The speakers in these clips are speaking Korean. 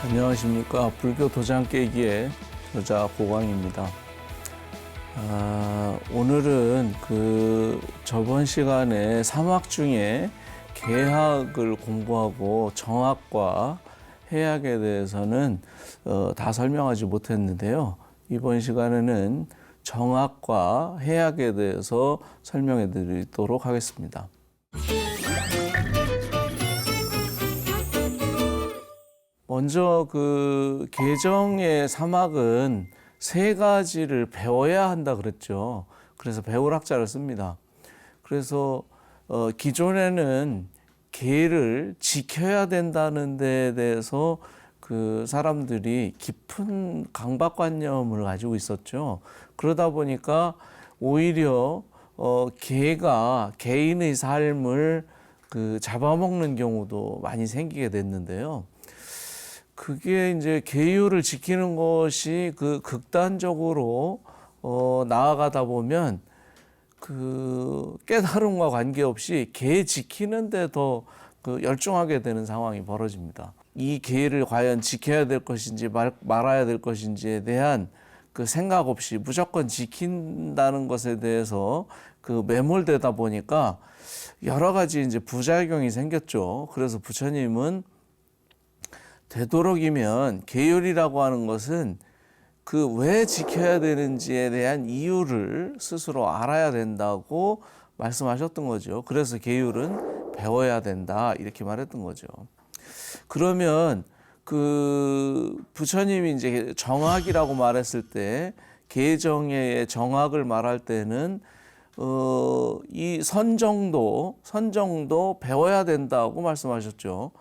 안녕하십니까. 불교 도장 깨기의 여자 고광입니다. 오늘은 저번 시간에 삼학 중에 계학을 공부하고 정학과 해학에 대해서는 다 설명하지 못했는데요. 이번 시간에는 정학과 해학에 대해서 설명해 드리도록 하겠습니다. 먼저 계정의 삼학은 세 가지를 배워야 한다 그랬죠. 그래서 배울학자를 씁니다. 그래서 기존에는 계를 지켜야 된다는 데에 대해서 사람들이 깊은 강박관념을 가지고 있었죠. 그러다 보니까 오히려 계가 개인의 삶을 잡아먹는 경우도 많이 생기게 됐는데요. 그게 이제 계율을 지키는 것이 극단적으로 나아가다 보면 깨달음과 관계없이 계 지키는 데 더 열중하게 되는 상황이 벌어집니다. 이 계를 과연 지켜야 될 것인지 말아야 될 것인지에 대한 생각 없이 무조건 지킨다는 것에 대해서 매몰되다 보니까 여러 가지 이제 부작용이 생겼죠. 그래서 부처님은 되도록이면 계율이라고 하는 것은 왜 지켜야 되는지에 대한 이유를 스스로 알아야 된다고 말씀하셨던 거죠. 그래서 계율은 배워야 된다 이렇게 말했던 거죠. 그러면 부처님이 이제 정학이라고 말했을 때 계정의 정학을 말할 때는 이 선정도 배워야 된다고 말씀하셨죠.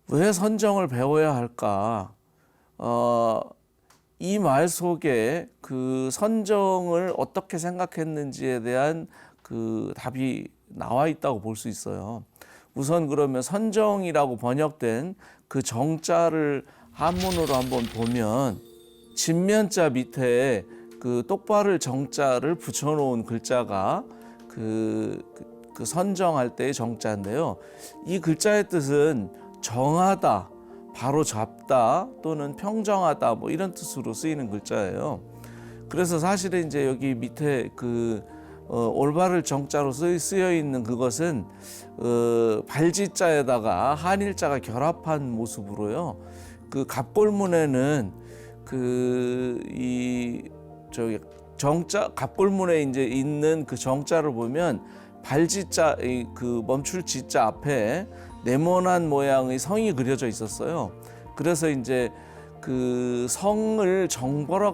왜 선정을 배워야 할까? 이 말 속에 선정을 어떻게 생각했는지에 대한 답이 나와 있다고 볼 수 있어요. 우선 그러면 선정이라고 번역된 정자를 한문으로 한번 보면 진면자 밑에 똑바를 정자를 붙여놓은 글자가 선정할 때의 정자인데요. 이 글자의 뜻은 정하다, 바로 잡다 또는 평정하다 뭐 이런 뜻으로 쓰이는 글자예요. 그래서 사실은 이제 여기 밑에 올바를 정자로 쓰여 있는 그것은 발지자에다가 한일자가 결합한 모습으로요. 갑골문에는 갑골문에 이제 있는 정자를 보면 발지자 멈출 지자 앞에 네모난 모양의 성이 그려져 있었어요. 그래서 이제 성을 정벌하러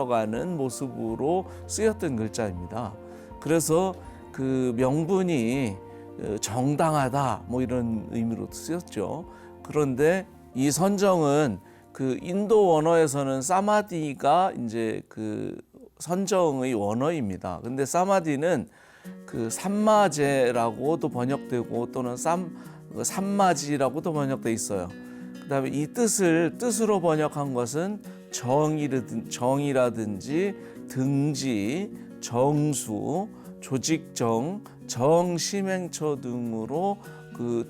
가는 모습으로 쓰였던 글자입니다. 그래서 명분이 정당하다 뭐 이런 의미로 쓰였죠. 그런데 이 선정은 인도 원어에서는 사마디가 이제 선정의 원어입니다. 근데 사마디는 삼마제라고도 번역되고 또는 삼마지라고도 번역돼 있어요. 그다음에 이 뜻으로 번역한 것은 정이라든지 등지, 정수, 조직정, 정심행처 등으로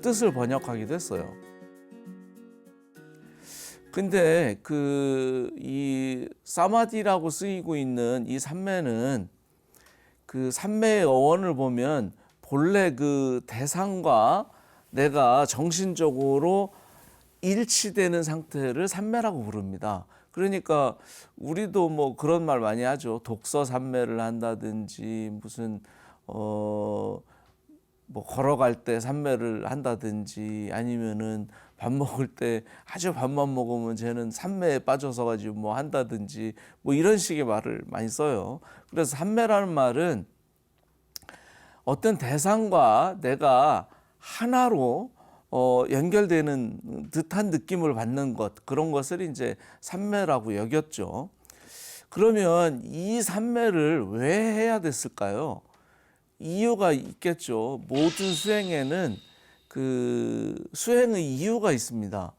뜻을 번역하기도 했어요. 근데 이 사마디라고 쓰이고 있는 이 삼매는 삼매의 어원을 보면 본래 대상과 내가 정신적으로 일치되는 상태를 삼매라고 부릅니다. 그러니까 우리도 뭐 그런 말 많이 하죠. 독서 삼매를 한다든지 무슨 뭐 걸어갈 때 삼매를 한다든지 아니면은 밥 먹을 때 아주 밥만 먹으면 쟤는 삼매에 빠져서 가지고 뭐 한다든지 뭐 이런 식의 말을 많이 써요. 그래서 삼매라는 말은 어떤 대상과 내가 하나로 연결되는 듯한 느낌을 받는 것, 그런 것을 이제 삼매라고 여겼죠. 그러면 이 삼매를 왜 해야 됐을까요? 이유가 있겠죠. 모든 수행에는 수행의 이유가 있습니다.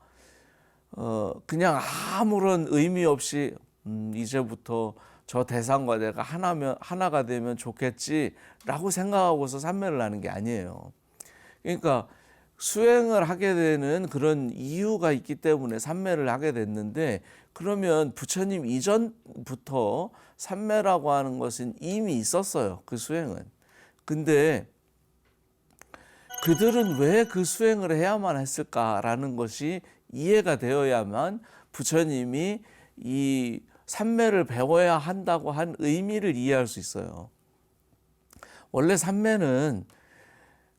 그냥 아무런 의미 없이 이제부터 저 대상과 내가 하나가 되면 좋겠지라고 생각하고서 삼매를 하는 게 아니에요. 그러니까 수행을 하게 되는 그런 이유가 있기 때문에 삼매를 하게 됐는데, 그러면 부처님 이전부터 삼매라고 하는 것은 이미 있었어요. 그 수행은. 근데 그들은 왜 그 수행을 해야만 했을까라는 것이 이해가 되어야만 부처님이 이 삼매를 배워야 한다고 한 의미를 이해할 수 있어요. 원래 삼매는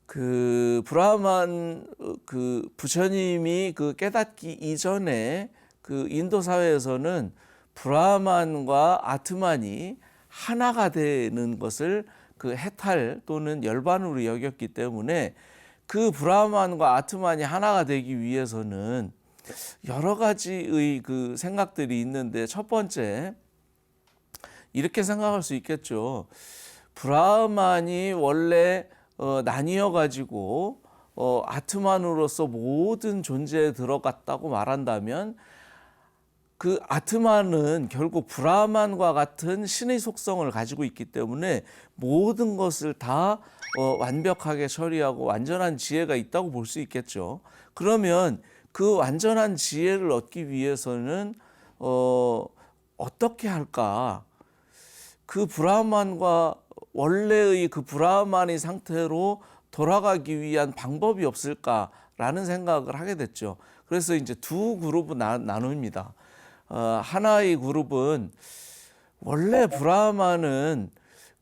그 브라만 그 부처님이 그 깨닫기 이전에 그 인도 사회에서는 브라만과 아트만이 하나가 되는 것을 그 해탈 또는 열반으로 여겼기 때문에 그 브라만과 아트만이 하나가 되기 위해서는 여러 가지의 그 생각들이 있는데, 첫 번째 이렇게 생각할 수 있겠죠. 브라만이 원래 나뉘어 가지고 아트만으로서 모든 존재에 들어갔다고 말한다면, 그 아트만은 결국 브라만과 같은 신의 속성을 가지고 있기 때문에 모든 것을 다 완벽하게 처리하고 완전한 지혜가 있다고 볼 수 있겠죠. 그러면 그 완전한 지혜를 얻기 위해서는 어떻게 할까? 그 브라만과 원래의 그 브라만의 상태로 돌아가기 위한 방법이 없을까라는 생각을 하게 됐죠. 그래서 이제 두 그룹을 나눕니다. 하나의 그룹은 원래 브라만은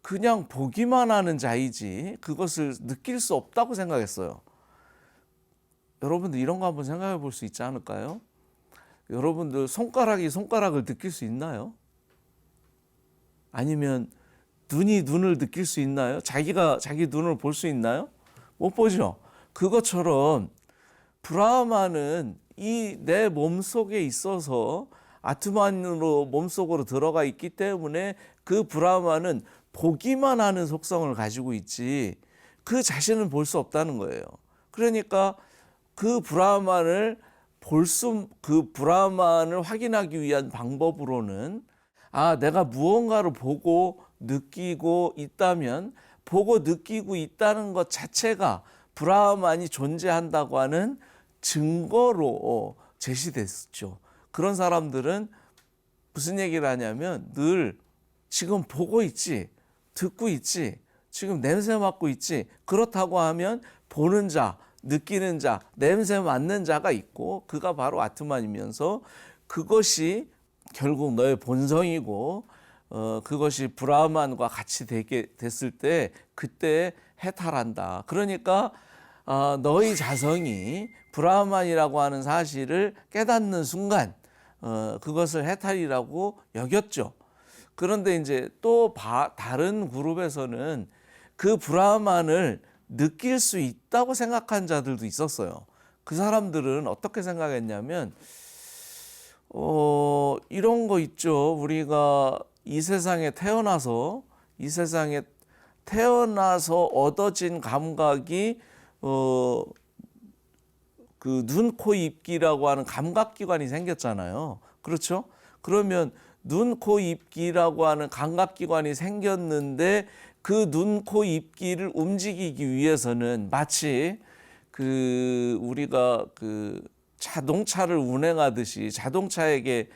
그냥 보기만 하는 자이지 그것을 느낄 수 없다고 생각했어요. 여러분들 이런 거 한번 생각해 볼 수 있지 않을까요? 여러분들 손가락이 손가락을 느낄 수 있나요? 아니면 눈이 눈을 느낄 수 있나요? 자기가 자기 눈을 볼 수 있나요? 못 보죠. 그것처럼 브라만은 이 내 몸속에 있어서 아트만으로 몸속으로 들어가 있기 때문에 그 브라만은 보기만 하는 속성을 가지고 있지 그 자신은 볼 수 없다는 거예요. 그러니까 그 브라만을 그 브라만을 확인하기 위한 방법으로는 내가 무언가를 보고 느끼고 있다면 보고 느끼고 있다는 것 자체가 브라만이 존재한다고 하는 증거로 제시됐죠. 그런 사람들은 무슨 얘기를 하냐면 늘 지금 보고 있지, 듣고 있지, 지금 냄새 맡고 있지. 그렇다고 하면 보는 자, 느끼는 자, 냄새 맡는 자가 있고 그가 바로 아트만이면서 그것이 결국 너의 본성이고 그것이 브라만과 같이 되게 됐을 때 그때 해탈한다. 그러니까 너의 자성이 브라만이라고 하는 사실을 깨닫는 순간 그것을 해탈이라고 여겼죠. 그런데 이제 또 다른 그룹에서는 그 브라만을 느낄 수 있다고 생각한 자들도 있었어요. 그 사람들은 어떻게 생각했냐면 이런 거 있죠. 우리가 이 세상에 태어나서 얻어진 감각이 그 눈, 코, 입, 귀라고 하는 감각기관이 생겼잖아요. 그렇죠? 그러면 눈, 코, 입, 귀라고 하는 감각기관이 생겼는데 그 눈, 코, 입, 귀를 움직이기 위해서는 마치 그 우리가 그 자동차를 운행하듯이 자동차에는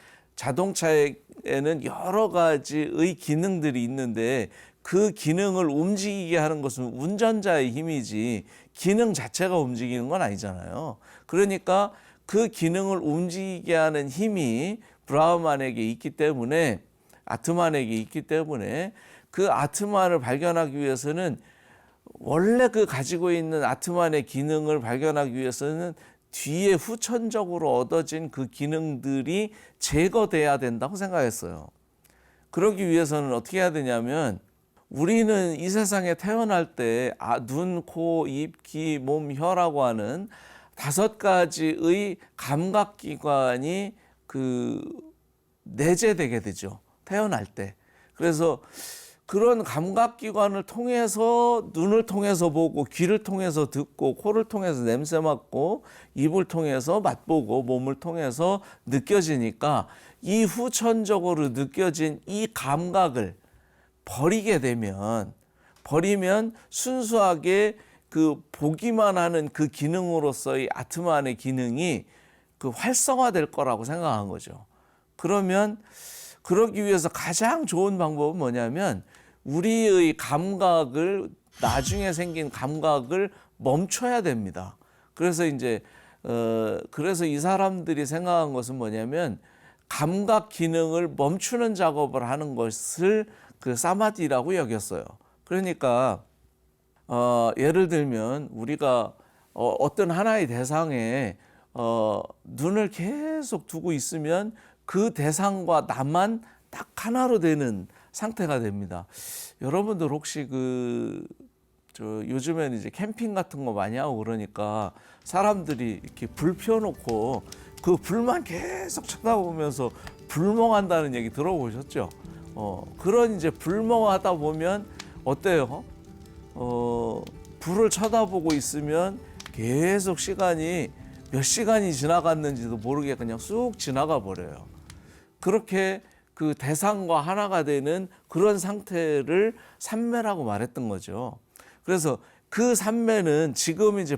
여러 가지의 기능들이 있는데 그 기능을 움직이게 하는 것은 운전자의 힘이지 기능 자체가 움직이는 건 아니잖아요. 그러니까 그 기능을 움직이게 하는 힘이 브라흐만에게 있기 때문에 아트만에게 있기 때문에 그 아트만을 발견하기 위해서는 원래 그 가지고 있는 아트만의 기능을 발견하기 위해서는 뒤에 후천적으로 얻어진 그 기능들이 제거돼야 된다고 생각했어요. 그러기 위해서는 어떻게 해야 되냐면 우리는 이 세상에 태어날 때 눈, 코, 입, 귀, 몸, 혀라고 하는 5가지의 감각기관이 내재되게 되죠. 태어날 때. 그래서 그런 감각기관을 통해서 눈을 통해서 보고 귀를 통해서 듣고 코를 통해서 냄새 맡고 입을 통해서 맛보고 몸을 통해서 느껴지니까 이 후천적으로 느껴진 이 감각을 버리면 순수하게 그 보기만 하는 그 기능으로서의 아트만의 기능이 그 활성화될 거라고 생각한 거죠. 그러면 그러기 위해서 가장 좋은 방법은 뭐냐면 우리의 감각을 나중에 생긴 감각을 멈춰야 됩니다. 그래서 이제 그래서 이 사람들이 생각한 것은 뭐냐면 감각 기능을 멈추는 작업을 하는 것을 그 사마디라고 여겼어요. 그러니까 예를 들면 우리가 어떤 하나의 대상에 눈을 계속 두고 있으면 그 대상과 나만 딱 하나로 되는 상태가 됩니다. 여러분들 혹시 요즘에는 이제 캠핑 같은 거 많이 하고 그러니까 사람들이 이렇게 불 펴놓고 그 불만 계속 쳐다보면서 불멍한다는 얘기 들어보셨죠? 그런 이제 불멍하다 보면 어때요? 불을 쳐다보고 있으면 계속 시간이 몇 시간이 지나갔는지도 모르게 그냥 쑥 지나가 버려요. 그렇게 그 대상과 하나가 되는 그런 상태를 삼매라고 말했던 거죠. 그래서 그 삼매는 지금 이제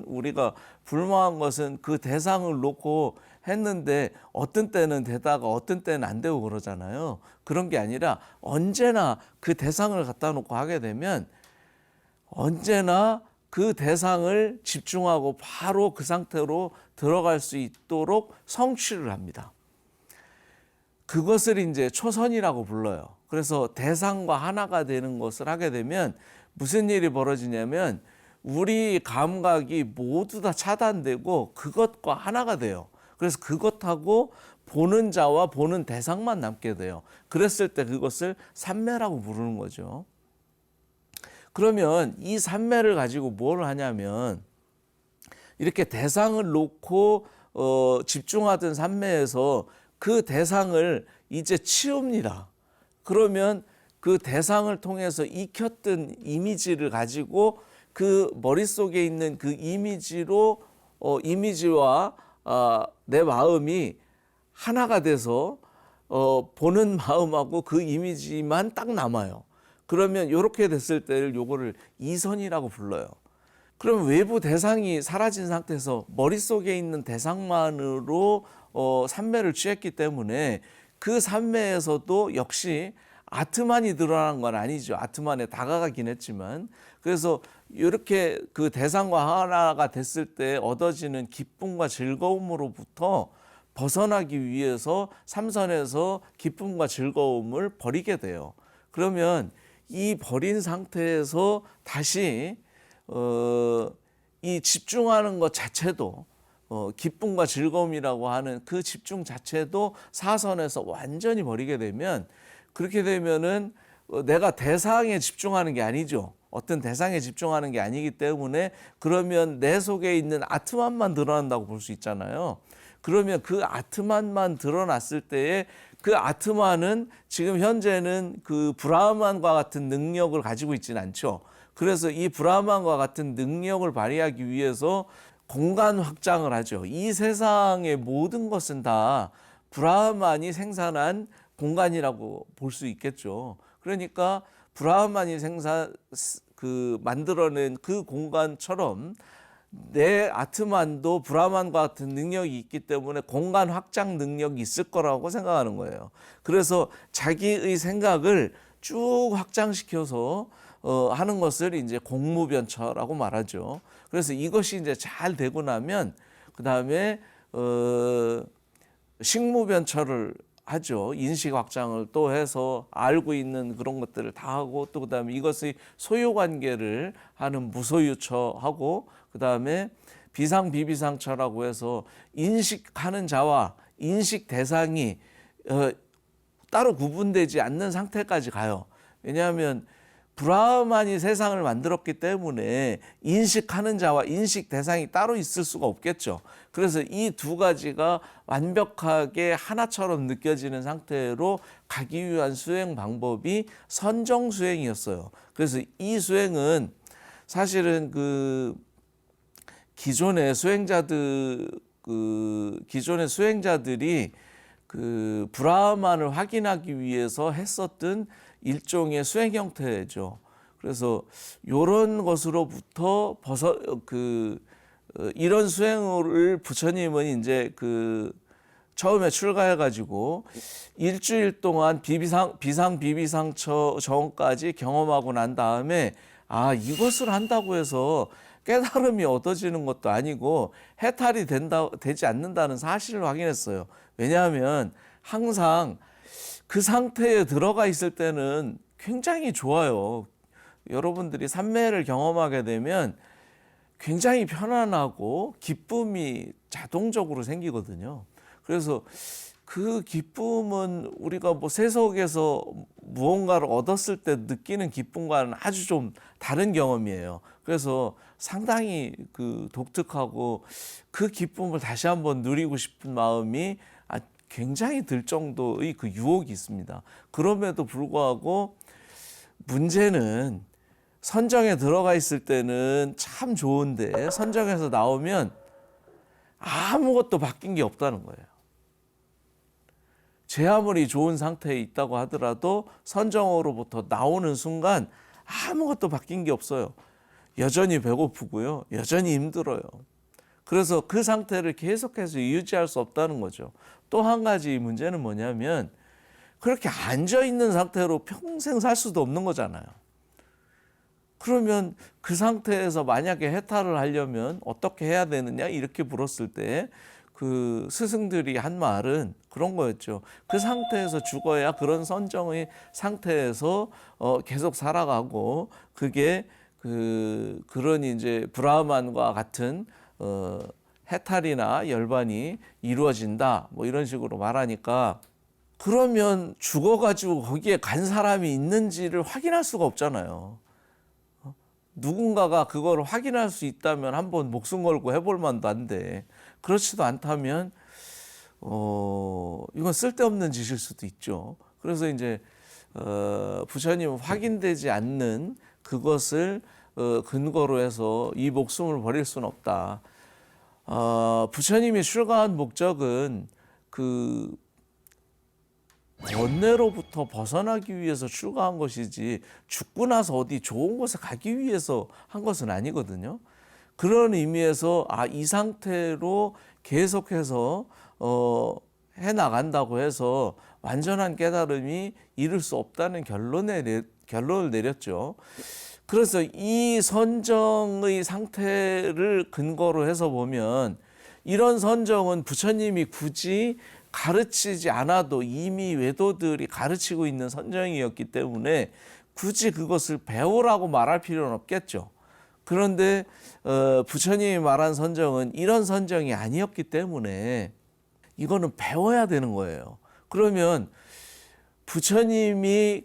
우리가 불멍한 것은 그 대상을 놓고 했는데 어떤 때는 되다가 어떤 때는 안 되고 그러잖아요. 그런 게 아니라 언제나 그 대상을 갖다 놓고 하게 되면 언제나 그 대상을 집중하고 바로 그 상태로 들어갈 수 있도록 성취를 합니다. 그것을 이제 초선이라고 불러요. 그래서 대상과 하나가 되는 것을 하게 되면 무슨 일이 벌어지냐면 우리 감각이 모두 다 차단되고 그것과 하나가 돼요. 그래서 그것하고 보는 자와 보는 대상만 남게 돼요. 그랬을 때 그것을 삼매라고 부르는 거죠. 그러면 이 삼매를 가지고 뭘 하냐면 이렇게 대상을 놓고 집중하던 삼매에서 그 대상을 이제 치웁니다. 그러면 그 대상을 통해서 익혔던 이미지를 가지고 그 머릿속에 있는 그 이미지와 내 마음이 하나가 돼서 보는 마음하고 그 이미지만 딱 남아요. 그러면 이렇게 됐을 때를 요거를 이선이라고 불러요. 그럼 외부 대상이 사라진 상태에서 머릿속에 있는 대상만으로 삼매를 취했기 때문에 그 삼매에서도 역시 아트만이 드러난 건 아니죠. 아트만에 다가가긴 했지만. 그래서 이렇게 그 대상과 하나가 됐을 때 얻어지는 기쁨과 즐거움으로부터 벗어나기 위해서 삼선에서 기쁨과 즐거움을 버리게 돼요. 그러면 이 버린 상태에서 다시 이 집중하는 것 자체도 기쁨과 즐거움이라고 하는 그 집중 자체도 사선에서 완전히 버리게 되면 그렇게 되면은 내가 대상에 집중하는 게 아니죠. 어떤 대상에 집중하는 게 아니기 때문에 그러면 내 속에 있는 아트만만 드러난다고 볼 수 있잖아요. 그러면 그 아트만만 드러났을 때에 그 아트만은 지금 현재는 그 브라흐만과 같은 능력을 가지고 있지는 않죠. 그래서 이 브라흐만과 같은 능력을 발휘하기 위해서 공간 확장을 하죠. 이 세상의 모든 것은 다 브라흐만이 생산한 공간이라고 볼 수 있겠죠. 그러니까 브라흐만이 만들어낸 그 공간처럼 내 아트만도 브라흐만과 같은 능력이 있기 때문에 공간 확장 능력이 있을 거라고 생각하는 거예요. 그래서 자기의 생각을 쭉 확장시켜서 하는 것을 이제 공무변처라고 말하죠. 그래서 이것이 이제 잘 되고 나면 그 다음에 식무변처를 하죠. 인식 확장을 또 해서 알고 있는 그런 것들을 다 하고 또 그다음에 이것의 소유 관계를 하는 무소유처하고 그다음에 비상 비비상처라고 해서 인식하는 자와 인식 대상이 따로 구분되지 않는 상태까지 가요. 왜냐하면 브라흐만이 세상을 만들었기 때문에 인식하는 자와 인식 대상이 따로 있을 수가 없겠죠. 그래서 이 두 가지가 완벽하게 하나처럼 느껴지는 상태로 가기 위한 수행 방법이 선정 수행이었어요. 그래서 이 수행은 사실은 기존의 수행자들이 그 브라흐만을 확인하기 위해서 했었던 일종의 수행 형태죠. 그래서 요런 것으로부터 이런 수행을 부처님은 이제 처음에 출가해가지고 일주일 동안 비상비비상처 정까지 경험하고 난 다음에 이것을 한다고 해서 깨달음이 얻어지는 것도 아니고 해탈이 되지 않는다는 사실을 확인했어요. 왜냐하면 항상 그 상태에 들어가 있을 때는 굉장히 좋아요. 여러분들이 삼매를 경험하게 되면 굉장히 편안하고 기쁨이 자동적으로 생기거든요. 그래서 그 기쁨은 우리가 세속에서 무언가를 얻었을 때 느끼는 기쁨과는 아주 좀 다른 경험이에요. 그래서 상당히 독특하고 그 기쁨을 다시 한번 누리고 싶은 마음이 굉장히 들 정도의 그 유혹이 있습니다. 그럼에도 불구하고 문제는 선정에 들어가 있을 때는 참 좋은데 선정에서 나오면 아무것도 바뀐 게 없다는 거예요. 제 아무리 좋은 상태에 있다고 하더라도 선정으로부터 나오는 순간 아무것도 바뀐 게 없어요. 여전히 배고프고요. 여전히 힘들어요. 그래서 그 상태를 계속해서 유지할 수 없다는 거죠. 또 한 가지 문제는 뭐냐면 그렇게 앉아있는 상태로 평생 살 수도 없는 거잖아요. 그러면 그 상태에서 만약에 해탈을 하려면 어떻게 해야 되느냐 이렇게 물었을 때 그 스승들이 한 말은 그런 거였죠. 그 상태에서 죽어야 그런 선정의 상태에서 계속 살아가고 그게 그런 이제 브라흐만과 같은 해탈이나 열반이 이루어진다 뭐 이런 식으로 말하니까 그러면 죽어가지고 거기에 간 사람이 있는지를 확인할 수가 없잖아요. 누군가가 그걸 확인할 수 있다면 한번 목숨 걸고 해볼 만도 한데 그렇지도 않다면 이건 쓸데없는 짓일 수도 있죠. 그래서 이제 부처님은 확인되지 않는 그것을 근거로 해서 이 목숨을 버릴 수는 없다. 부처님이 출가한 목적은 번뇌로부터 벗어나기 위해서 출가한 것이지 죽고 나서 어디 좋은 곳에 가기 위해서 한 것은 아니거든요. 그런 의미에서 이 상태로 계속해서 해나간다고 해서 완전한 깨달음이 이룰 수 없다는 결론을 내렸죠. 그래서 이 선정의 상태를 근거로 해서 보면 이런 선정은 부처님이 굳이 가르치지 않아도 이미 외도들이 가르치고 있는 선정이었기 때문에 굳이 그것을 배우라고 말할 필요는 없겠죠. 그런데 부처님이 말한 선정은 이런 선정이 아니었기 때문에 이거는 배워야 되는 거예요. 그러면 부처님이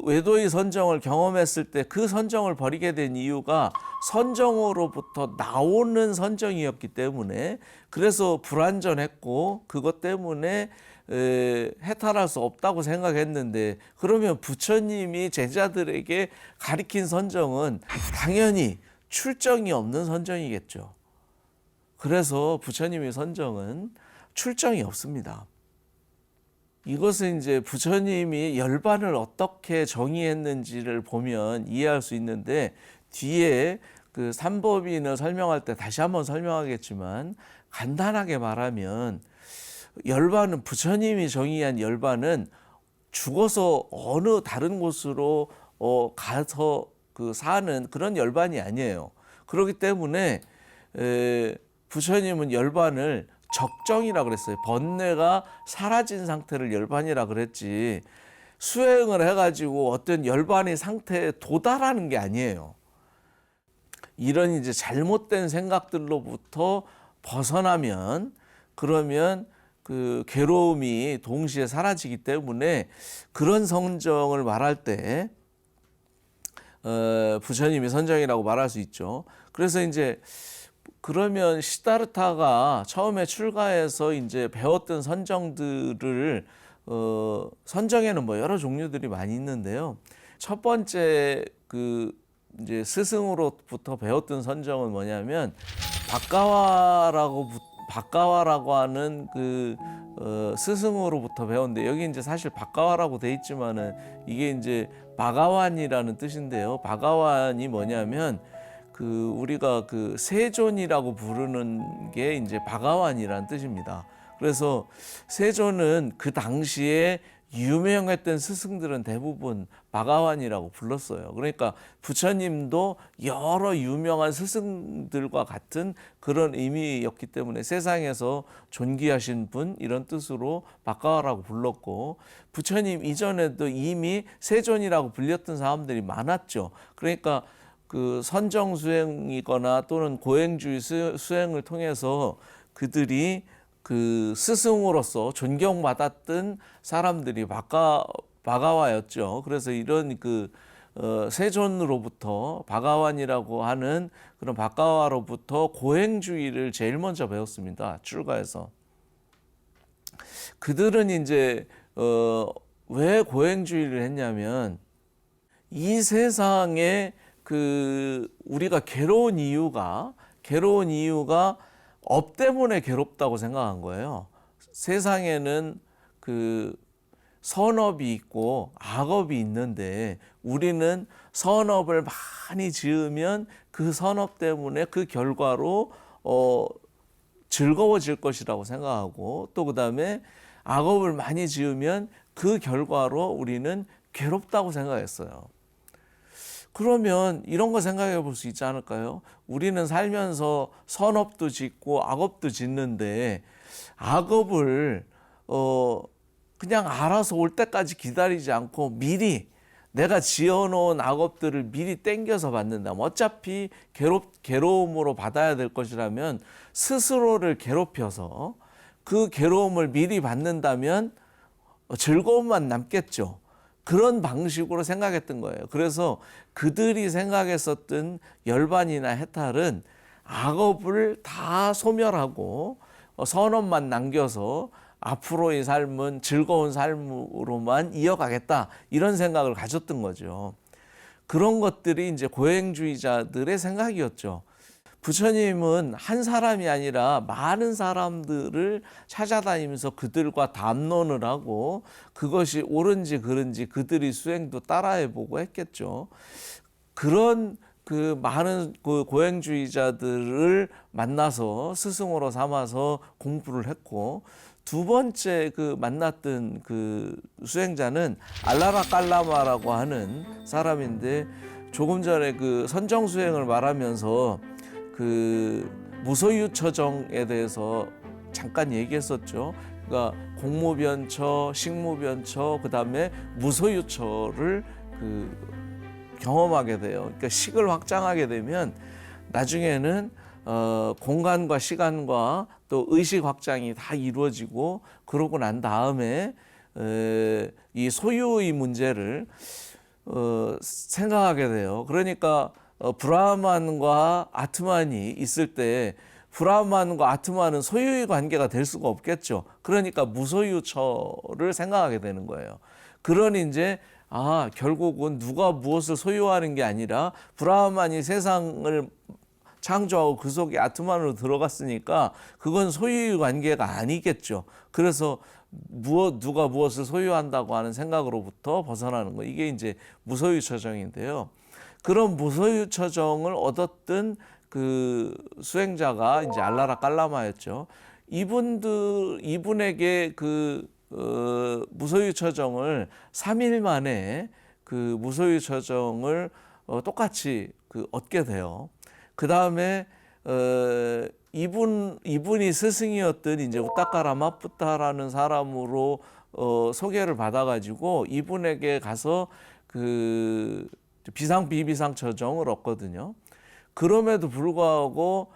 외도의 선정을 경험했을 때 그 선정을 버리게 된 이유가 선정으로부터 나오는 선정이었기 때문에 그래서 불완전했고 그것 때문에 해탈할 수 없다고 생각했는데 그러면 부처님이 제자들에게 가리킨 선정은 당연히 출정이 없는 선정이겠죠. 그래서 부처님의 선정은 출정이 없습니다. 이것은 이제 부처님이 열반을 어떻게 정의했는지를 보면 이해할 수 있는데 뒤에 삼법인을 설명할 때 다시 한번 설명하겠지만 간단하게 말하면 열반은 부처님이 정의한 열반은 죽어서 어느 다른 곳으로 가서 사는 그런 열반이 아니에요. 그렇기 때문에 부처님은 열반을 적정이라 그랬어요. 번뇌가 사라진 상태를 열반이라 그랬지 수행을 해가지고 어떤 열반의 상태에 도달하는 게 아니에요. 이런 이제 잘못된 생각들로부터 벗어나면 그러면 괴로움이 동시에 사라지기 때문에 그런 선정을 말할 때 부처님이 선정이라고 말할 수 있죠. 그래서 이제 그러면 시다르타가 처음에 출가해서 이제 배웠던 선정들을 선정에는 여러 종류들이 많이 있는데요. 첫 번째 이제 스승으로부터 배웠던 선정은 뭐냐면 박가와라고 하는 스승으로부터 배웠는데 여기 이제 사실 박가와라고 돼 있지만은 이게 이제 바가완이라는 뜻인데요. 바가완이 뭐냐면 우리가 세존이라고 부르는 게 이제 바가완이라는 뜻입니다. 그래서 세존은 그 당시에 유명했던 스승들은 대부분 바가완이라고 불렀어요. 그러니까 부처님도 여러 유명한 스승들과 같은 그런 의미였기 때문에 세상에서 존귀하신 분 이런 뜻으로 바가와라고 불렀고, 부처님 이전에도 이미 세존이라고 불렸던 사람들이 많았죠. 그러니까 선정 수행이거나 또는 고행주의 수행을 통해서 그들이 스승으로서 존경받았던 사람들이 바가와였죠. 그래서 이런 세존으로부터 바가완이라고 하는 그런 바가와로부터 고행주의를 제일 먼저 배웠습니다. 출가해서. 그들은 이제 왜 고행주의를 했냐면 이 세상에 우리가 괴로운 이유가 업 때문에 괴롭다고 생각한 거예요. 세상에는 선업이 있고 악업이 있는데 우리는 선업을 많이 지으면 그 선업 때문에 그 결과로 즐거워질 것이라고 생각하고, 또 그다음에 악업을 많이 지으면 그 결과로 우리는 괴롭다고 생각했어요. 그러면 이런 거 생각해 볼 수 있지 않을까요? 우리는 살면서 선업도 짓고 악업도 짓는데 악업을 그냥 알아서 올 때까지 기다리지 않고 미리 내가 지어놓은 악업들을 미리 땡겨서 받는다면, 어차피 괴로움으로 받아야 될 것이라면 스스로를 괴롭혀서 그 괴로움을 미리 받는다면 즐거움만 남겠죠. 그런 방식으로 생각했던 거예요. 그래서 그들이 생각했었던 열반이나 해탈은 악업을 다 소멸하고 선업만 남겨서 앞으로의 삶은 즐거운 삶으로만 이어가겠다, 이런 생각을 가졌던 거죠. 그런 것들이 이제 고행주의자들의 생각이었죠. 부처님은 한 사람이 아니라 많은 사람들을 찾아다니면서 그들과 담론을 하고 그것이 옳은지 그른지 그들의 수행도 따라해보고 했겠죠. 그런 많은 고행주의자들을 만나서 스승으로 삼아서 공부를 했고, 두 번째 만났던 수행자는 알라라 깔라마라고 하는 사람인데, 조금 전에 선정 수행을 말하면서 무소유처정에 대해서 잠깐 얘기했었죠. 그러니까 공무변처, 식무변처, 그다음에 무소유처를 경험하게 돼요. 그러니까 식을 확장하게 되면 나중에는 공간과 시간과 또 의식 확장이 다 이루어지고, 그러고 난 다음에 이 소유의 문제를 생각하게 돼요. 그러니까 브라만과 아트만이 있을 때 브라만과 아트만은 소유의 관계가 될 수가 없겠죠. 그러니까 무소유처를 생각하게 되는 거예요. 그러니 이제 결국은 누가 무엇을 소유하는 게 아니라 브라만이 세상을 창조하고 그 속에 아트만으로 들어갔으니까 그건 소유의 관계가 아니겠죠. 그래서 누가 무엇을 소유한다고 하는 생각으로부터 벗어나는 거, 이게 이제 무소유처정인데요. 그런 무소유처정을 얻었던 수행자가 이제 알라라 깔라마였죠. 이분에게 무소유처정을 3일 만에 무소유처정을 똑같이 얻게 돼요. 그 다음에 이분이 스승이었던 이제 우타카라마푸타라는 사람으로 소개를 받아가지고 이분에게 가서 비상비비상 처정을 얻거든요. 그럼에도 불구하고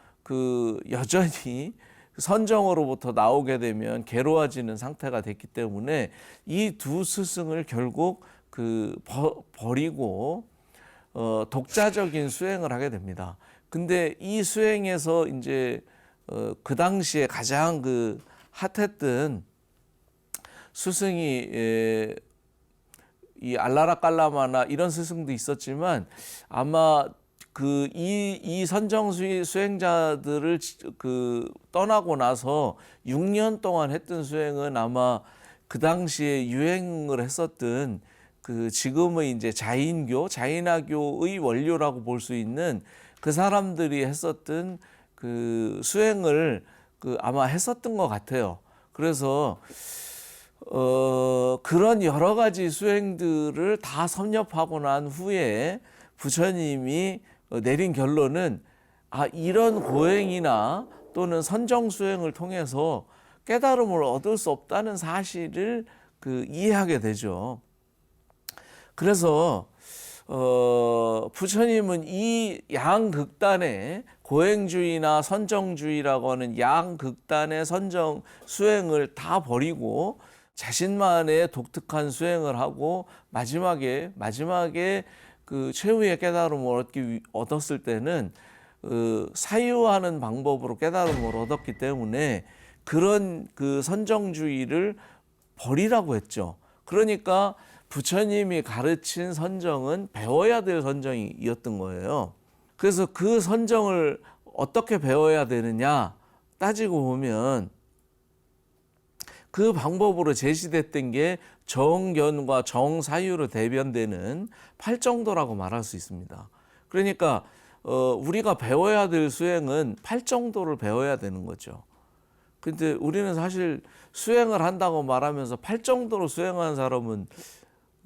여전히 선정으로부터 나오게 되면 괴로워지는 상태가 됐기 때문에 이 두 스승을 결국 버리고 독자적인 수행을 하게 됩니다. 근데 이 수행에서 이제 그 당시에 가장 핫했던 스승이 이 알라라 깔라마나 이런 스승도 있었지만, 아마 이 선정 수행자들을 떠나고 나서 6년 동안 했던 수행은 아마 그 당시에 유행을 했었던 그 지금의 이제 자인교, 자인화교의 원료라고 볼 수 있는 그 사람들이 했었던 그 수행을 그 아마 했었던 것 같아요. 그래서 그런 여러 가지 수행들을 다 섭렵하고 난 후에 부처님이 내린 결론은 이런 고행이나 또는 선정 수행을 통해서 깨달음을 얻을 수 없다는 사실을 그 이해하게 되죠. 그래서 부처님은 이 양극단의 고행주의나 선정주의라고 하는 양극단의 선정 수행을 다 버리고 자신만의 독특한 수행을 하고 마지막에 그 최후의 깨달음을 얻었을 때는 사유하는 방법으로 깨달음을 얻었기 때문에 그런 그 선정주의를 버리라고 했죠. 그러니까 부처님이 가르친 선정은 배워야 될 선정이었던 거예요. 그래서 그 선정을 어떻게 배워야 되느냐 따지고 보면 그 방법으로 제시됐던 게 정견과 정사유로 대변되는 팔정도라고 말할 수 있습니다. 그러니까 우리가 배워야 될 수행은 팔정도를 배워야 되는 거죠. 근데 우리는 사실 수행을 한다고 말하면서 팔정도로 수행하는 사람은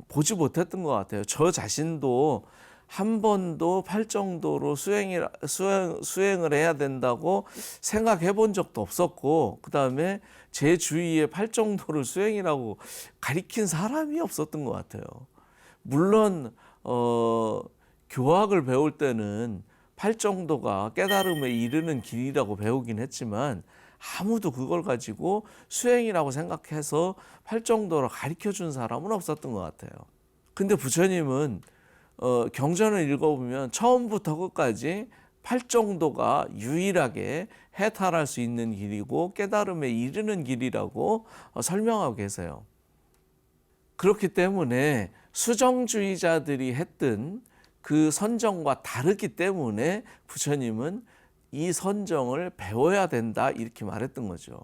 보지 못했던 것 같아요. 저 자신도 한 번도 팔정도로 수행을 해야 된다고 생각해 본 적도 없었고, 그 다음에 제 주위에 팔정도를 수행이라고 가리킨 사람이 없었던 것 같아요. 물론 교학을 배울 때는 팔정도가 깨달음에 이르는 길이라고 배우긴 했지만 아무도 그걸 가지고 수행이라고 생각해서 팔정도를 가르쳐 준 사람은 없었던 것 같아요. 근데 부처님은 경전을 읽어보면 처음부터 끝까지 팔정도가 유일하게 해탈할 수 있는 길이고 깨달음에 이르는 길이라고 설명하고 계세요. 그렇기 때문에 수정주의자들이 했던 그 선정과 다르기 때문에 부처님은 이 선정을 배워야 된다 이렇게 말했던 거죠.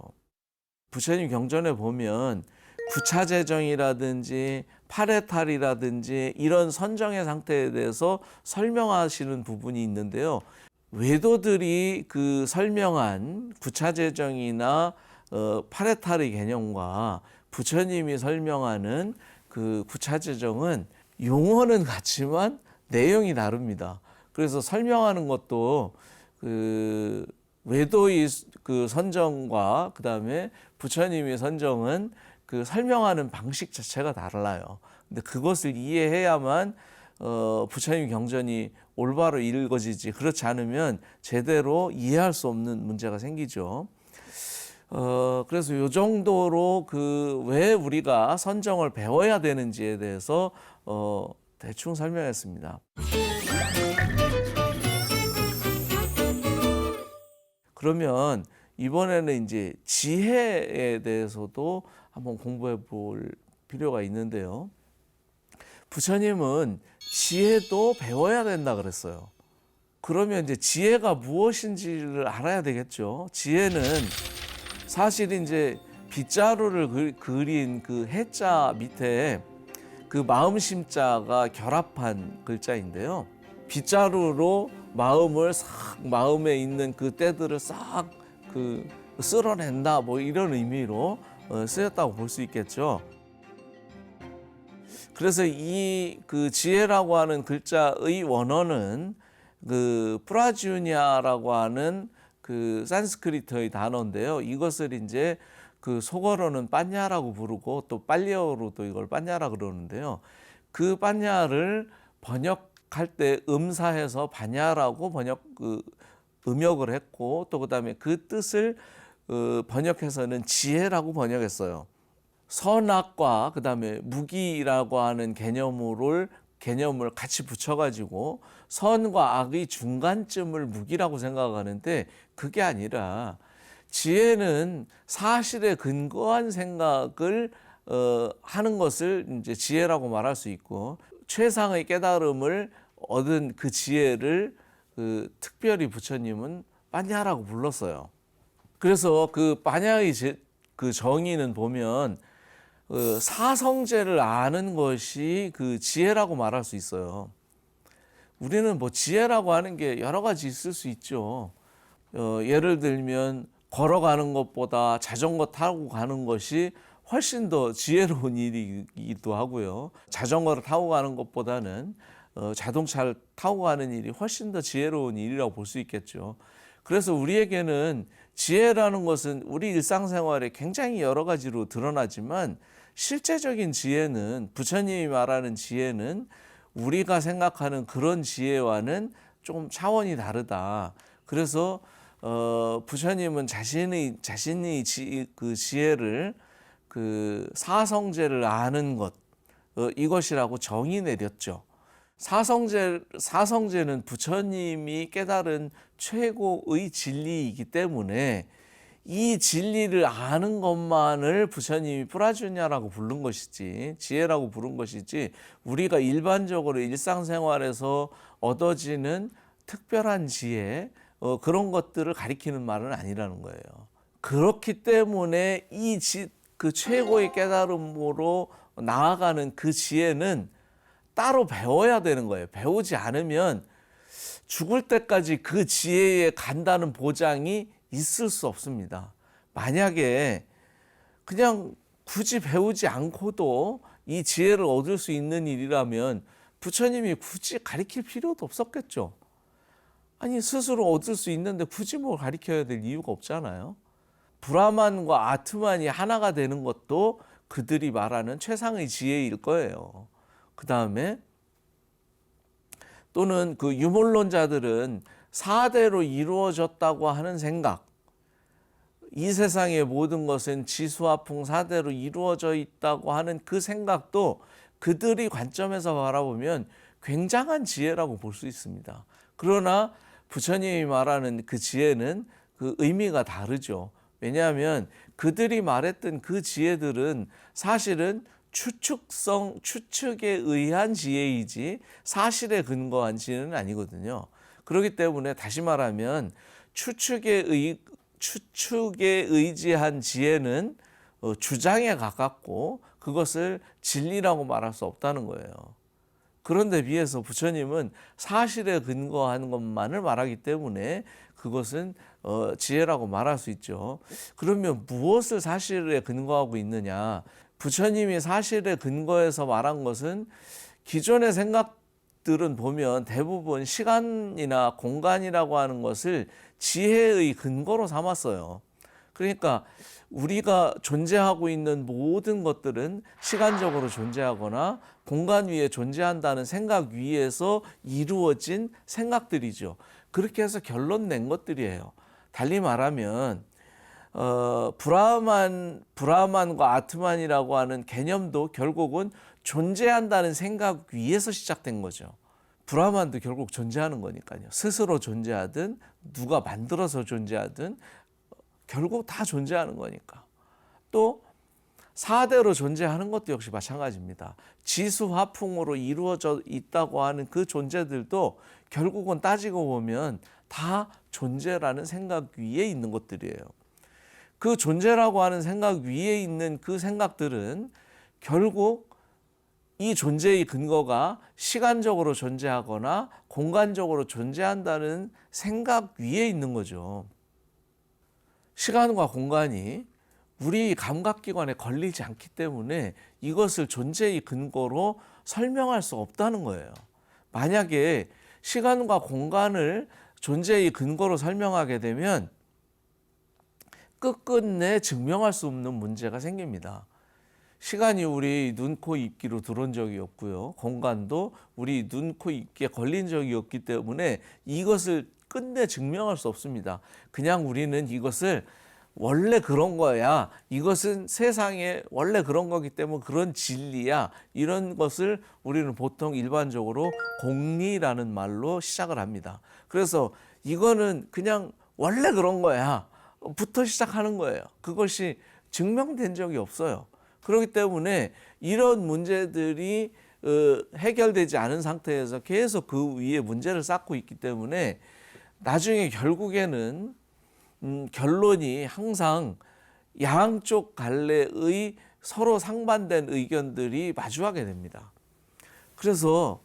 부처님 경전에 보면 구차재정이라든지 파레탈이라든지 이런 선정의 상태에 대해서 설명하시는 부분이 있는데요. 외도들이 그 설명한 구차재정이나 파레탈의 개념과 부처님이 설명하는 그 구차재정은 용어는 같지만 내용이 다릅니다. 그래서 설명하는 것도 그 외도의 그 선정과 그 다음에 부처님의 선정은 그 설명하는 방식 자체가 달라요. 근데 그것을 이해해야만 부처님 경전이 올바로 읽어지지, 그렇지 않으면 제대로 이해할 수 없는 문제가 생기죠. 그래서 이 정도로 그 왜 우리가 선정을 배워야 되는지에 대해서 대충 설명했습니다. 그러면 이번에는 이제 지혜에 대해서도 한번 공부해 볼 필요가 있는데요. 부처님은 지혜도 배워야 된다 그랬어요. 그러면 이제 지혜가 무엇인지를 알아야 되겠죠. 지혜는 사실 이제 빗자루를 그린 그 해자 밑에 그 마음심자가 결합한 글자인데요. 빗자루로 마음에 있는 그 때들을 싹 그 쓸어낸다 뭐 이런 의미로 쓰였다고 볼 수 있겠죠. 그래서 이 그 지혜라고 하는 글자의 원어는 그 프라주냐라고 하는 그 산스크리트의 단어인데요. 이것을 이제 그 속어로는 빠냐라고 부르고 또 빨리어로도 이걸 빠냐라 그러는데요. 그 빠냐를 번역할 때 음사해서 바냐라고 음역을 했고, 또 그다음에 그 뜻을 번역해서는 지혜라고 번역했어요. 선악과 그다음에 무기라고 하는 개념을 같이 붙여가지고 선과 악의 중간쯤을 무기라고 생각하는데 그게 아니라 지혜는 사실에 근거한 생각을 하는 것을 이제 지혜라고 말할 수 있고, 최상의 깨달음을 얻은 그 지혜를 특별히 부처님은 빠냐라고 불렀어요. 그래서 그 빠냐의 그 정의는 보면 사성제를 아는 것이 그 지혜라고 말할 수 있어요. 우리는 뭐 지혜라고 하는 게 여러 가지 있을 수 있죠. 예를 들면 걸어가는 것보다 자전거 타고 가는 것이 훨씬 더 지혜로운 일이기도 하고요. 자전거를 타고 가는 것보다는 자동차를 타고 가는 일이 훨씬 더 지혜로운 일이라고 볼 수 있겠죠. 그래서 우리에게는 지혜라는 것은 우리 일상생활에 굉장히 여러 가지로 드러나지만 실제적인 지혜는, 부처님이 말하는 지혜는 우리가 생각하는 그런 지혜와는 좀 차원이 다르다. 그래서 부처님은 자신이 그 지혜를 그 사성제를 아는 것, 이것이라고 정의 내렸죠. 사성제는 부처님이 깨달은 최고의 진리이기 때문에 이 진리를 아는 것만을 부처님이 프라주냐라고 부른 것이지, 지혜라고 부른 것이지, 우리가 일반적으로 일상생활에서 얻어지는 특별한 지혜, 그런 것들을 가리키는 말은 아니라는 거예요. 그렇기 때문에 그 최고의 깨달음으로 나아가는 그 지혜는 따로 배워야 되는 거예요. 배우지 않으면 죽을 때까지 그 지혜에 간다는 보장이 있을 수 없습니다. 만약에 그냥 굳이 배우지 않고도 이 지혜를 얻을 수 있는 일이라면 부처님이 굳이 가르칠 필요도 없었겠죠. 아니, 스스로 얻을 수 있는데 굳이 뭘 가르쳐야 될 이유가 없잖아요. 브라만과 아트만이 하나가 되는 것도 그들이 말하는 최상의 지혜일 거예요. 그 다음에 또는 그 유물론자들은 사대로 이루어졌다고 하는 생각, 이 세상의 모든 것은 지수화풍 사대로 이루어져 있다고 하는 그 생각도 그들이 관점에서 바라보면 굉장한 지혜라고 볼 수 있습니다. 그러나 부처님이 말하는 그 지혜는 그 의미가 다르죠. 왜냐하면 그들이 말했던 그 지혜들은 사실은 추측에 의한 지혜이지 사실에 근거한 지혜는 아니거든요. 그렇기 때문에 다시 말하면 추측에 의지한 지혜는 주장에 가깝고 그것을 진리라고 말할 수 없다는 거예요. 그런데 비해서 부처님은 사실에 근거한 것만을 말하기 때문에 그것은 지혜라고 말할 수 있죠. 그러면 무엇을 사실에 근거하고 있느냐? 부처님이 사실에 근거해서 말한 것은 기존의 생각들은 보면 대부분 시간이나 공간이라고 하는 것을 지혜의 근거로 삼았어요. 그러니까 우리가 존재하고 있는 모든 것들은 시간적으로 존재하거나 공간 위에 존재한다는 생각 위에서 이루어진 생각들이죠. 그렇게 해서 결론 낸 것들이에요. 달리 말하면 브라만과 아트만이라고 하는 개념도 결국은 존재한다는 생각 위에서 시작된 거죠. 브라만도 결국 존재하는 거니까요. 스스로 존재하든 누가 만들어서 존재하든 결국 다 존재하는 거니까. 또 사대로 존재하는 것도 역시 마찬가지입니다. 지수화풍으로 이루어져 있다고 하는 그 존재들도 결국은 따지고 보면 다 존재라는 생각 위에 있는 것들이에요. 그 존재라고 하는 생각 위에 있는 그 생각들은 결국 이 존재의 근거가 시간적으로 존재하거나 공간적으로 존재한다는 생각 위에 있는 거죠. 시간과 공간이 우리 감각기관에 걸리지 않기 때문에 이것을 존재의 근거로 설명할 수 없다는 거예요. 만약에 시간과 공간을 존재의 근거로 설명하게 되면 끝끝내 증명할 수 없는 문제가 생깁니다. 시간이 우리 눈, 코, 입기로 들어온 적이 없고요. 공간도 우리 눈, 코, 입기에 걸린 적이 없기 때문에 이것을 끝내 증명할 수 없습니다. 그냥 우리는 이것을 원래 그런 거야. 이것은 세상에 원래 그런 거기 때문에 그런 진리야. 이런 것을 우리는 보통 일반적으로 공리라는 말로 시작을 합니다. 그래서 이거는 그냥 원래 그런 거야. 부터 시작하는 거예요. 그것이 증명된 적이 없어요. 그렇기 때문에 이런 문제들이 해결되지 않은 상태에서 계속 그 위에 문제를 쌓고 있기 때문에 나중에 결국에는 결론이 항상 양쪽 갈래의 서로 상반된 의견들이 마주하게 됩니다. 그래서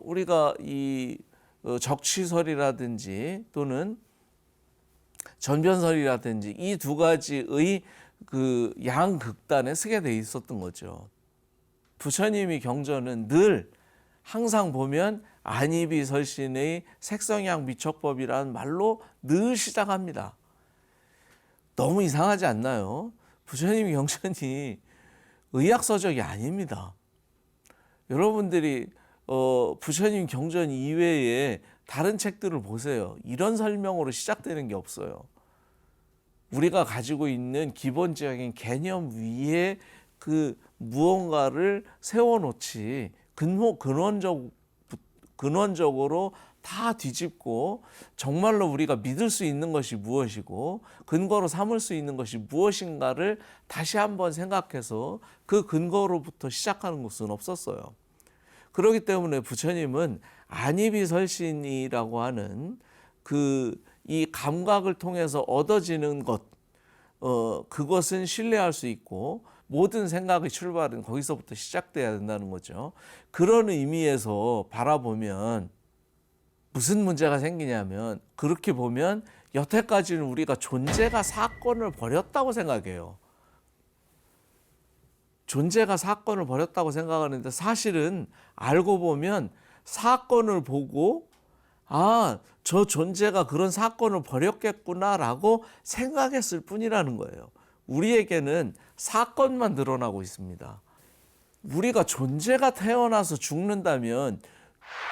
우리가 이 적취설이라든지 또는 전변설이라든지 이 두 가지의 그 양극단에 서게 돼 있었던 거죠. 부처님이 경전은 늘 항상 보면 안이비설신의 색성양 미척법이라는 말로 늘 시작합니다. 너무 이상하지 않나요? 부처님의 경전이 의학서적이 아닙니다. 여러분들이 부처님 경전 이외에 다른 책들을 보세요. 이런 설명으로 시작되는 게 없어요. 우리가 가지고 있는 기본적인 개념 위에 그 무언가를 세워놓지 근원적으로 다 뒤집고 정말로 우리가 믿을 수 있는 것이 무엇이고 근거로 삼을 수 있는 것이 무엇인가를 다시 한번 생각해서 그 근거로부터 시작하는 것은 없었어요. 그렇기 때문에 부처님은 안이비설신이라고 하는 이 감각을 통해서 얻어지는 것, 그것은 신뢰할 수 있고 모든 생각의 출발은 거기서부터 시작돼야 된다는 거죠. 그런 의미에서 바라보면 무슨 문제가 생기냐면 그렇게 보면 여태까지는 우리가 존재가 사건을 벌였다고 생각해요. 존재가 사건을 벌였다고 생각하는데 사실은 알고 보면 사건을 보고 저 존재가 그런 사건을 벌였겠구나라고 생각했을 뿐이라는 거예요. 우리에게는 사건만 드러나고 있습니다. 우리가 존재가 태어나서 죽는다면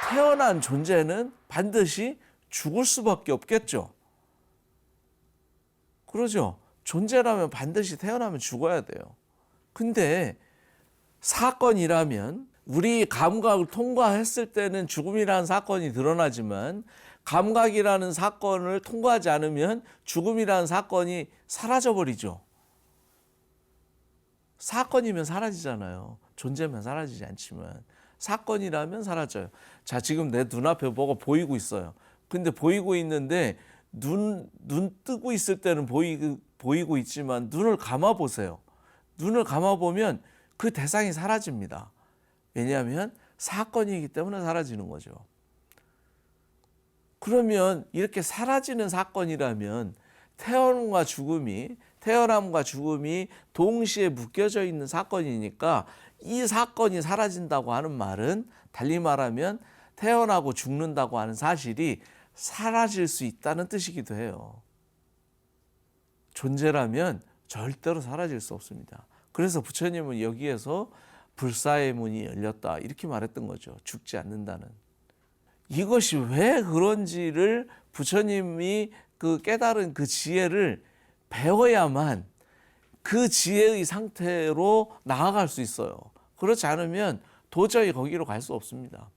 태어난 존재는 반드시 죽을 수밖에 없겠죠. 그러죠? 존재라면 반드시 태어나면 죽어야 돼요. 근데 사건이라면 우리 감각을 통과했을 때는 죽음이라는 사건이 드러나지만 감각이라는 사건을 통과하지 않으면 죽음이라는 사건이 사라져버리죠. 사건이면 사라지잖아요. 존재면 사라지지 않지만 사건이라면 사라져요. 자, 지금 내 눈앞에 뭐가 보이고 있어요. 근데 보이고 있는데 눈 뜨고 있을 때는 보이고 있지만 눈을 감아보세요. 눈을 감아보면 그 대상이 사라집니다. 왜냐하면 사건이기 때문에 사라지는 거죠. 그러면 이렇게 사라지는 사건이라면 태어남과 죽음이 동시에 묶여져 있는 사건이니까 이 사건이 사라진다고 하는 말은 달리 말하면 태어나고 죽는다고 하는 사실이 사라질 수 있다는 뜻이기도 해요. 존재라면 절대로 사라질 수 없습니다. 그래서 부처님은 여기에서 불사의 문이 열렸다 이렇게 말했던 거죠. 죽지 않는다는. 이것이 왜 그런지를 부처님이 그 깨달은 그 지혜를 배워야만 그 지혜의 상태로 나아갈 수 있어요. 그렇지 않으면 도저히 거기로 갈 수 없습니다.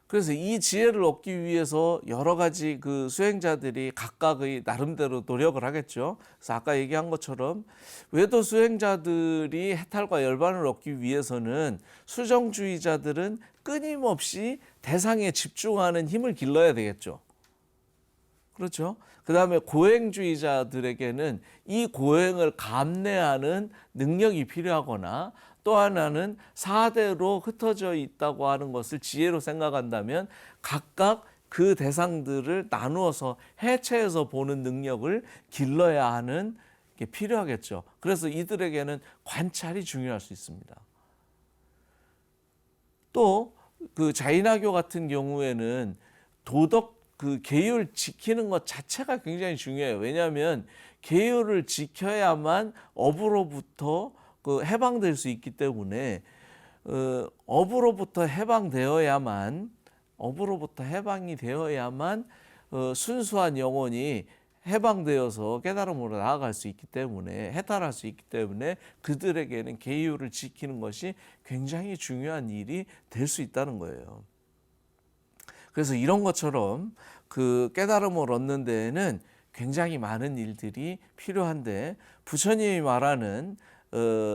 그래서 이 지혜를 얻기 위해서 여러 가지 그 수행자들이 각각의 나름대로 노력을 하겠죠. 그래서 아까 얘기한 것처럼 외도 수행자들이 해탈과 열반을 얻기 위해서는 수정주의자들은 끊임없이 대상에 집중하는 힘을 길러야 되겠죠. 그렇죠. 그 다음에 고행주의자들에게는 이 고행을 감내하는 능력이 필요하거나 또 하나는 사대로 흩어져 있다고 하는 것을 지혜로 생각한다면 각각 그 대상들을 나누어서 해체해서 보는 능력을 길러야 하는 게 필요하겠죠. 그래서 이들에게는 관찰이 중요할 수 있습니다. 또 그 자인화교 같은 경우에는 도덕 그 계율 지키는 것 자체가 굉장히 중요해요. 왜냐하면 계율을 지켜야만 업으로부터 그 해방될 수 있기 때문에 업으로부터 해방이 되어야만 순수한 영혼이 해방되어서 깨달음으로 나아갈 수 있기 때문에 해탈할 수 있기 때문에 그들에게는 계율을 지키는 것이 굉장히 중요한 일이 될 수 있다는 거예요. 그래서 이런 것처럼 그 깨달음을 얻는 데에는 굉장히 많은 일들이 필요한데 부처님이 말하는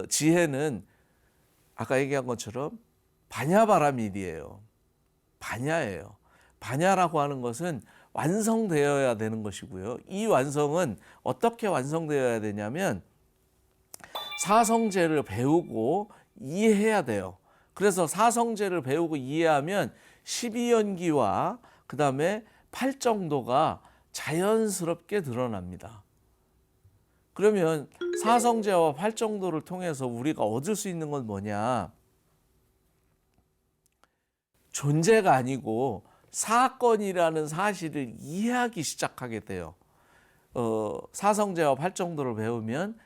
지혜는 아까 얘기한 것처럼 반야바라밀이에요. 반야예요. 반야라고 하는 것은 완성되어야 되는 것이고요. 이 완성은 어떻게 완성되어야 되냐면 사성제를 배우고 이해해야 돼요. 그래서 사성제를 배우고 이해하면 12연기와 그 다음에 팔정도가 자연스럽게 드러납니다. 그러면 사성제와 팔정도를 통해서 우리가 얻을 수 있는 건 뭐냐? 존재가 아니고 사건이라는 사실을 이해하기 시작하게 돼요. 사성제와 팔정도를 배우면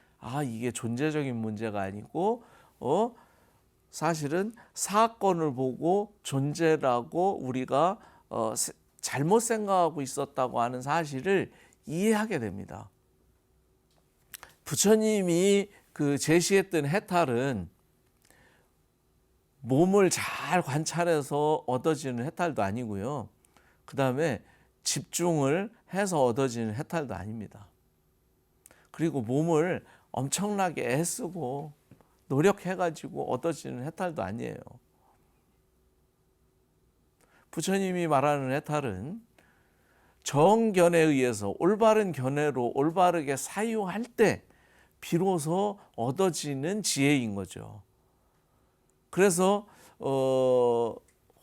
이게 존재적인 문제가 아니고 사실은 사건을 보고 존재라고 우리가 잘못 생각하고 있었다고 하는 사실을 이해하게 됩니다. 부처님이 제시했던 해탈은 몸을 잘 관찰해서 얻어지는 해탈도 아니고요. 그 다음에 집중을 해서 얻어지는 해탈도 아닙니다. 그리고 몸을 엄청나게 애쓰고 노력해가지고 얻어지는 해탈도 아니에요. 부처님이 말하는 해탈은 정견에 의해서 올바른 견해로 올바르게 사유할 때 비로소 얻어지는 지혜인 거죠. 그래서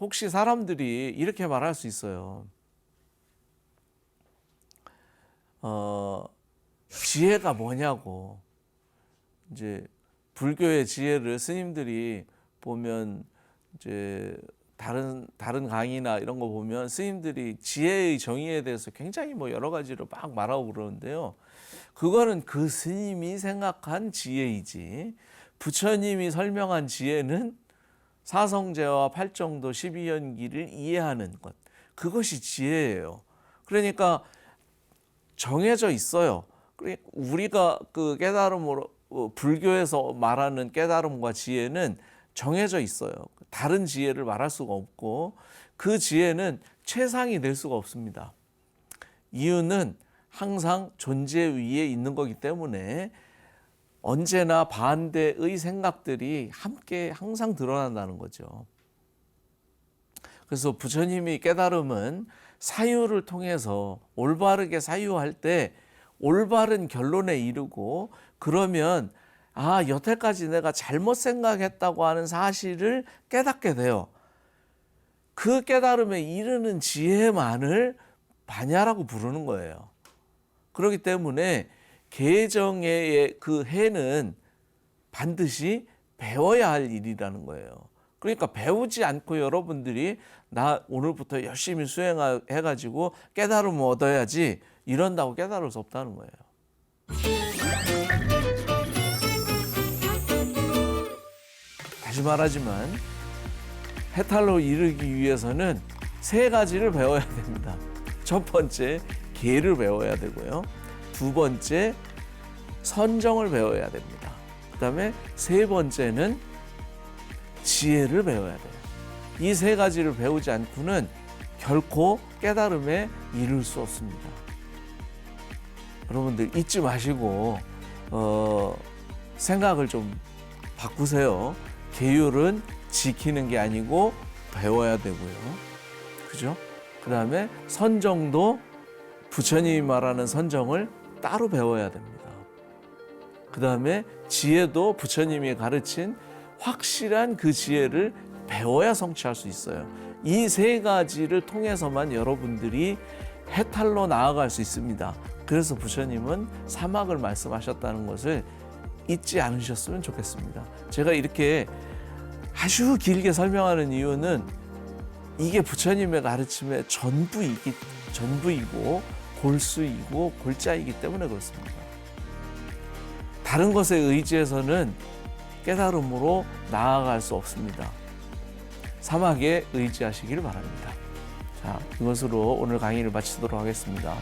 혹시 사람들이 이렇게 말할 수 있어요. 지혜가 뭐냐고. 이제 불교의 지혜를 스님들이 보면 이제 다른 강의나 이런 거 보면 스님들이 지혜의 정의에 대해서 굉장히 여러 가지로 막 말하고 그러는데요. 그거는 그 스님이 생각한 지혜이지 부처님이 설명한 지혜는 사성제와 팔정도 12연기를 이해하는 것, 그것이 지혜예요. 그러니까 정해져 있어요. 우리가 그 깨달음으로 불교에서 말하는 깨달음과 지혜는 정해져 있어요. 다른 지혜를 말할 수가 없고 그 지혜는 최상이 될 수가 없습니다. 이유는 항상 존재 위에 있는 거기 때문에 언제나 반대의 생각들이 함께 항상 드러난다는 거죠. 그래서 부처님이 깨달음은 사유를 통해서 올바르게 사유할 때 올바른 결론에 이르고 그러면 여태까지 내가 잘못 생각했다고 하는 사실을 깨닫게 돼요. 그 깨달음에 이르는 지혜만을 반야라고 부르는 거예요. 그렇기 때문에 개정의 그 해는 반드시 배워야 할 일이라는 거예요. 그러니까 배우지 않고 여러분들이 나 오늘부터 열심히 수행해가지고 깨달음을 얻어야지 이런다고 깨달을 수 없다는 거예요. 다시 말하지만 해탈로 이르기 위해서는 세 가지를 배워야 됩니다. 첫 번째, 계를 배워야 되고요. 두 번째, 선정을 배워야 됩니다. 그 다음에 세 번째는 지혜를 배워야 돼요. 이 세 가지를 배우지 않고는 결코 깨달음에 이를 수 없습니다. 여러분들 잊지 마시고 생각을 좀 바꾸세요. 계율은 지키는 게 아니고 배워야 되고요. 그죠? 그 다음에 선정도 부처님이 말하는 선정을 따로 배워야 됩니다. 그 다음에 지혜도 부처님이 가르친 확실한 그 지혜를 배워야 성취할 수 있어요. 이 세 가지를 통해서만 여러분들이 해탈로 나아갈 수 있습니다. 그래서 부처님은 사막을 말씀하셨다는 것을 잊지 않으셨으면 좋겠습니다. 제가 이렇게 아주 길게 설명하는 이유는 이게 부처님의 가르침의 전부이고 골수이고 골자이기 때문에 그렇습니다. 다른 것에 의지해서는 깨달음으로 나아갈 수 없습니다. 사막에 의지하시길 바랍니다. 자, 이것으로 오늘 강의를 마치도록 하겠습니다.